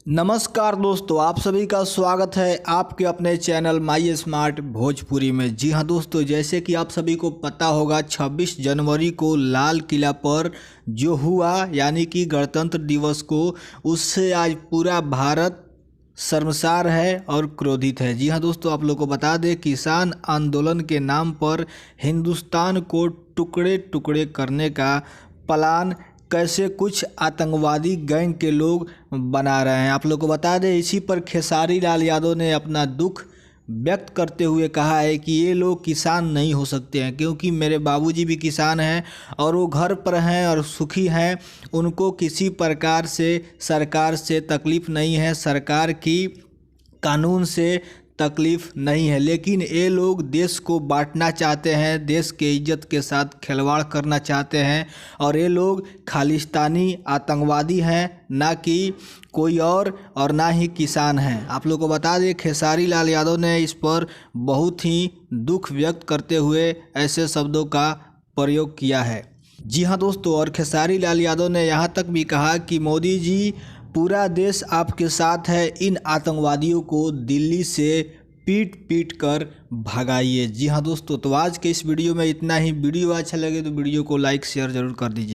नमस्कार दोस्तों, आप सभी का स्वागत है आपके अपने चैनल माई स्मार्ट भोजपुरी में। जी हां दोस्तों, जैसे कि आप सभी को पता होगा 26 जनवरी को लाल किला पर जो हुआ यानी कि गणतंत्र दिवस को, उससे आज पूरा भारत शर्मसार है और क्रोधित है। जी हां दोस्तों, आप लोग को बता दें, किसान आंदोलन के नाम पर हिंदुस्तान को टुकड़े टुकड़े करने का प्लान कैसे कुछ आतंकवादी गैंग के लोग बना रहे हैं। आप लोग को बता दें, इसी पर खेसारी लाल यादव ने अपना दुख व्यक्त करते हुए कहा है कि ये लोग किसान नहीं हो सकते हैं, क्योंकि मेरे बाबूजी भी किसान हैं और वो घर पर हैं और सुखी हैं। उनको किसी प्रकार से सरकार से तकलीफ़ नहीं है, सरकार की कानून से तकलीफ़ नहीं है, लेकिन ये लोग देश को बांटना चाहते हैं, देश के इज्जत के साथ खिलवाड़ करना चाहते हैं। और ये लोग खालिस्तानी आतंकवादी हैं, ना कि कोई और ना ही किसान हैं। आप लोग को बता दें, खेसारी लाल यादव ने इस पर बहुत ही दुख व्यक्त करते हुए ऐसे शब्दों का प्रयोग किया है। जी हाँ दोस्तों, और खेसारी लाल यादव ने यहाँ तक भी कहा कि मोदी जी, पूरा देश आपके साथ है, इन आतंकवादियों को दिल्ली से पीट पीट कर भगाइए। जी हाँ दोस्तों, तो आज के इस वीडियो में इतना ही। वीडियो अच्छा लगे तो वीडियो को लाइक शेयर ज़रूर कर दीजिए।